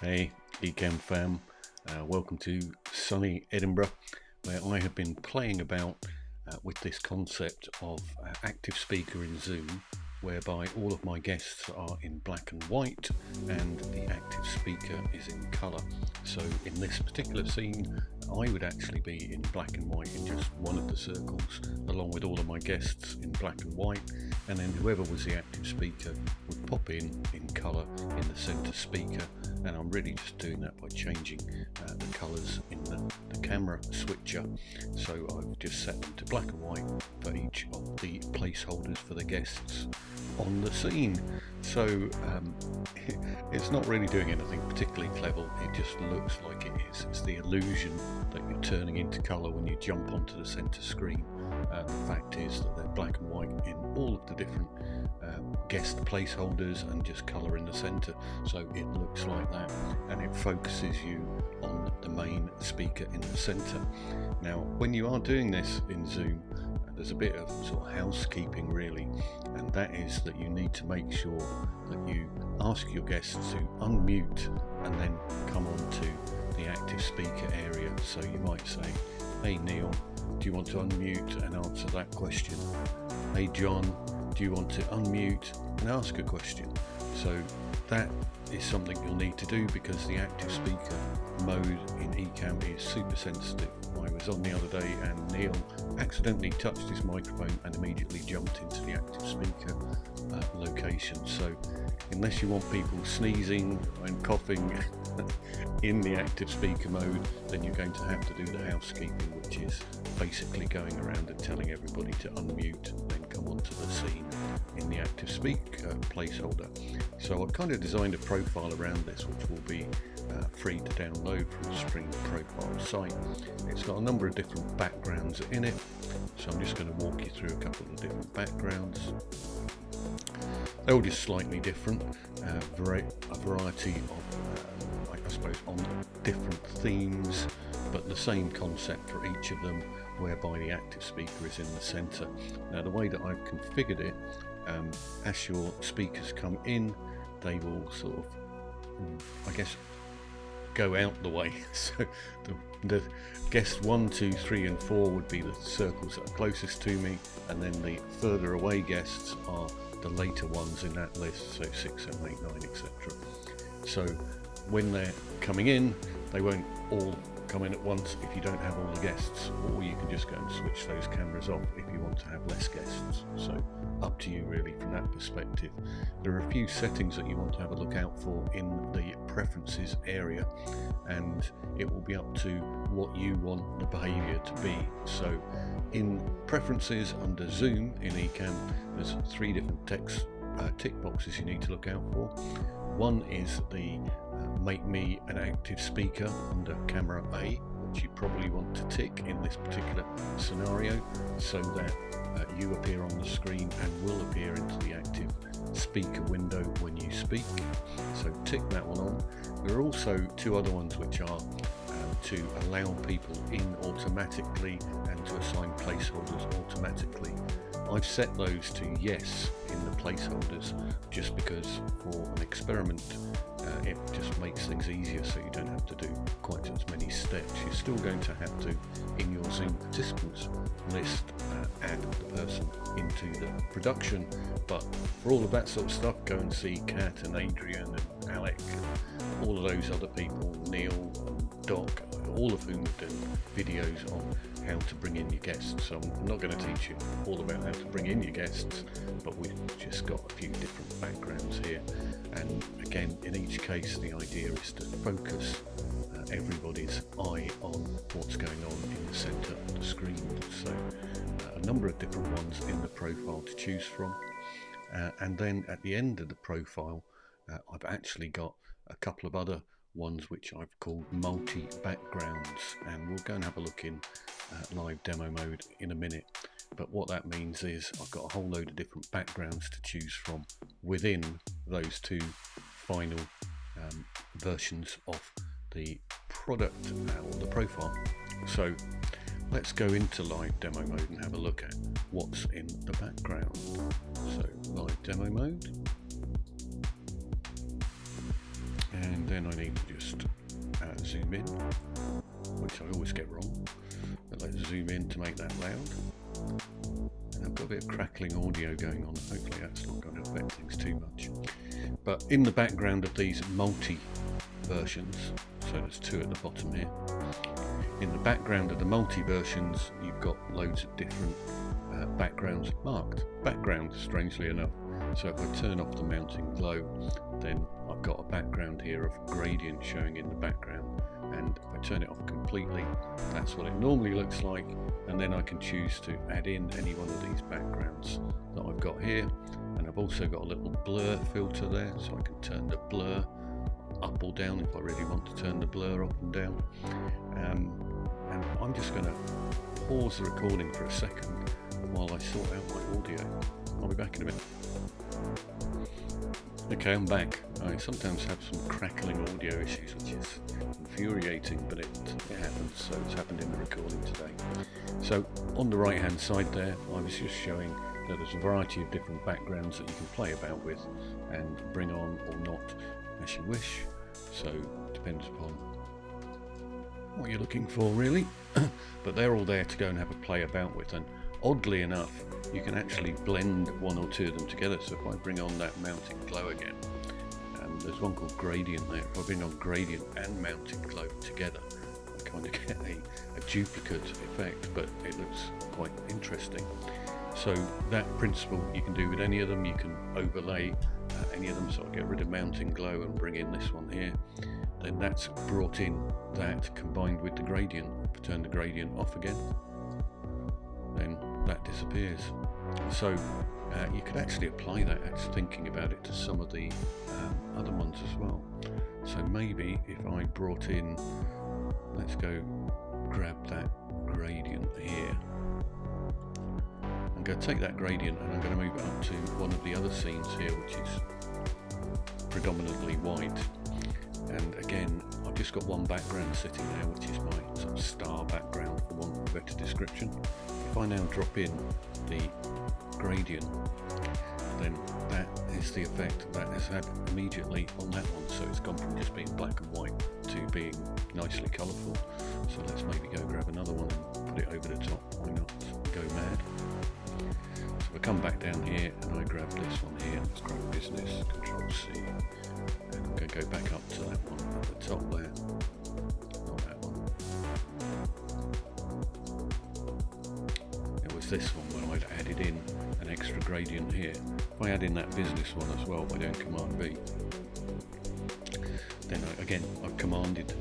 Hey, Ecamm fam, welcome to sunny Edinburgh, where I have been playing about with this concept of active speaker in Zoom, whereby all of my guests are in black and white and the active speaker is in colour. So in this particular scene, I would actually be in black and white in just one of the circles, along with all of my guests in black and white, and then whoever was the active speaker would pop in colour in the centre speaker. And I'm really just doing that by changing the colours in the camera switcher. So I've just set them to black and white for each of the placeholders for the guests on the scene. So it's not really doing anything particularly clever, it just looks like it is. It's the illusion that you're turning into colour when you jump onto the centre screen. The fact is that they're black and white in all of the different guest placeholders and just colour in the centre, so it looks like that, and it focuses you on the main speaker in the centre. Now when you are doing this in Zoom, there's a bit of sort of housekeeping really, and that is that you need to make sure that you ask your guests to unmute and then come on to the active speaker area. So you might say, hey Neil, do you want to unmute and answer that question? Hey John, do you want to unmute and ask a question? So that is something you'll need to do, because the active speaker mode in Ecamm is super sensitive. I was on the other day and Neil accidentally touched his microphone and immediately jumped into the active speaker location. So unless you want people sneezing and coughing in the active speaker mode, then you're going to have to do the housekeeping, which is basically going around and telling everybody to unmute and then come onto the scene in the active speaker placeholder. So I've kind of designed a profile around this, which will be free to download from the Spring Profile site. It's got a number of different backgrounds in it, so I'm just going to walk you through a couple of different backgrounds. They're all just slightly different, a variety of, I suppose, on different themes, but the same concept for each of them, whereby the active speaker is in the centre. Now the way that I've configured it, as your speakers come in, they will sort of, I guess, go out the way. So the guests 1, 2, 3 and 4 would be the circles that are closest to me, and then the further away guests are the later ones in that list, so 6, 7, 8, 9, etc. So when they're coming in, they won't all come in at once if you don't have all the guests, or you can just go and switch those cameras off if you want to have less guests. So up to you really from that perspective. There are a few settings that you want to have a look out for in the preferences area, and it will be up to what you want the behavior to be. So in preferences under Zoom in Ecamm, there's 3 different tick boxes you need to look out for. One is the make me an active speaker under camera A, which you probably want to tick in this particular scenario, so that you appear on the screen and will appear into the active speaker window when you speak. So tick that one on. There are also 2 other ones which are to allow people in automatically and to assign placeholders automatically. I've set those to yes in the placeholders just because for an experiment it just makes things easier, so you don't have to do quite as many steps. You're still going to have to, in your Zoom participants list, add the person into the production, but for all of that sort of stuff, go and see Kat and Adrian and Alec, all of those other people, Neil and Doc, all of whom have done videos on how to bring in your guests. So I'm not going to teach you all about how to bring in your guests, but we've just got a few different backgrounds here, and again in each case the idea is to focus everybody's eye on what's going on in the centre of the screen. So a number of different ones in the profile to choose from, and then at the end of the profile I've actually got a couple of other ones which I've called multi backgrounds, and we'll go and have a look in live demo mode in a minute. But what that means is I've got a whole load of different backgrounds to choose from within those 2 final versions of the product or the profile. So let's go into live demo mode and have a look at what's in the background. So live demo mode, and then I need to just zoom in, which I always get wrong, but let's zoom in to make that loud. And I've got a bit of crackling audio going on, hopefully that's not going to affect things too much. But in the background of these multi versions, so there's two at the bottom here, in the background of the multi versions you've got loads of different backgrounds marked. Background, strangely enough. So if I turn off the mounting glow, then I've got a background here of gradient showing in the background, and if I turn it off completely, that's what it normally looks like. And then I can choose to add in any one of these backgrounds that I've got here, and I've also got a little blur filter there, so I can turn the blur up or down if I really want to turn the blur up and down. And I'm just going to pause the recording for a second while I sort out my audio. I'll be back in a minute. Okay, I'm back. I sometimes have some crackling audio issues, which is infuriating, but it happens, so it's happened in the recording today. So on the right hand side there, I was just showing that there's a variety of different backgrounds that you can play about with and bring on or not as you wish, so it depends upon what you're looking for really. But they're all there to go and have a play about with, and oddly enough you can actually blend one or two of them together. So if I bring on that mounting glow again, there's one called gradient there, if I bring on gradient and mounting glow together, I kind of get a duplicate effect, but it looks quite interesting. So that principle you can do with any of them. You can overlay any of them, so I'll get rid of mounting glow and bring in this one here. Then that's brought in that combined with the gradient. If I turn the gradient off again, then that disappears. So you could actually apply that, actually thinking about it, to some of the other ones as well. So maybe if I brought in, let's go grab that gradient here. I'm going to take that gradient and I'm going to move it up to one of the other scenes here, which is predominantly white. And again, I've just got one background sitting there, which is my sort of star background, for want of a better description. If I now drop in the gradient, then that is the effect that has had immediately on that one. So it's gone from just being black and white to being nicely colourful. So let's maybe go grab another one and put it over the top. Why not go mad? So I come back down here and I grab this one here. Let's grab business, Control C, and I'm going to go back up to that one at the top there. Not that one. It was this one where I'd added in an extra gradient here. If I add in that business one as well by doing Command B, then I've combined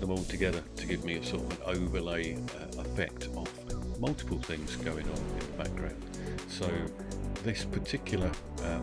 them all together to give me a sort of an overlay effect of multiple things going on in the background. So this particular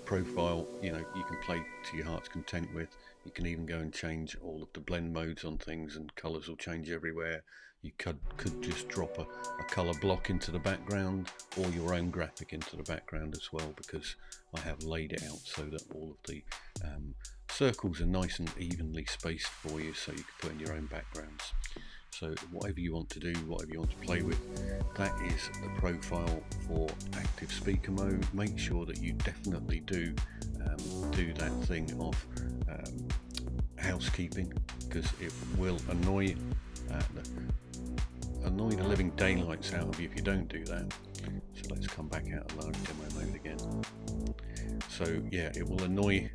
profile, you can play to your heart's content with. You can even go and change all of the blend modes on things, and colours will change everywhere. You could just drop a colour block into the background, or your own graphic into the background as well, because I have laid it out so that all of the circles are nice and evenly spaced for you, so you can put in your own backgrounds. So whatever you want to do, whatever you want to play with, that is the profile for active speaker mode. Make sure that you definitely do that thing of housekeeping, because it will annoy the living daylights out of you if you don't do that. So let's come back out of live demo mode again. So yeah, it will annoy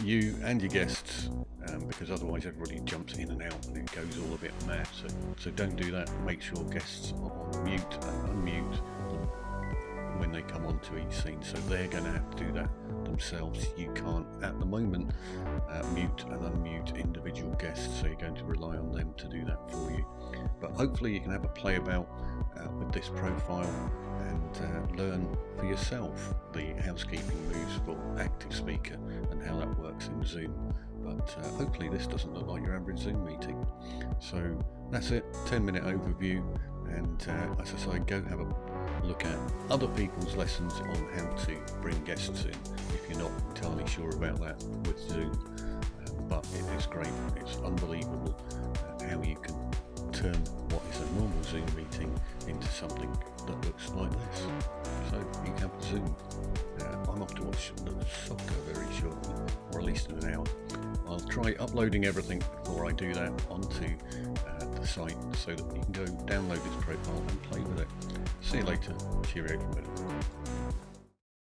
you and your guests, because otherwise everybody jumps in and out and it goes all a bit mad. So don't do that. Make sure guests are on mute and unmute when they come onto each scene, so they're going to have to do that themselves. You can't at the moment mute and unmute individual guests, so you're going to rely on them to do that for you. But hopefully you can have a play about with this profile and learn for yourself the housekeeping moves for active speaker and how that works in Zoom. But hopefully this doesn't look like your average Zoom meeting. So that's it, 10-minute overview, and as I say, go have a look at other people's lessons on how to bring guests in if you're not entirely sure about that with Zoom. But it is great, it's unbelievable how you can turn what is a normal Zoom meeting into something that looks like this. So you can have Zoom. I'm off to watch the soccer very shortly, or at least in an hour. I'll try uploading everything before I do that onto the site so that you can go download this profile and play with it. See you later. Cheerio from Edinburgh.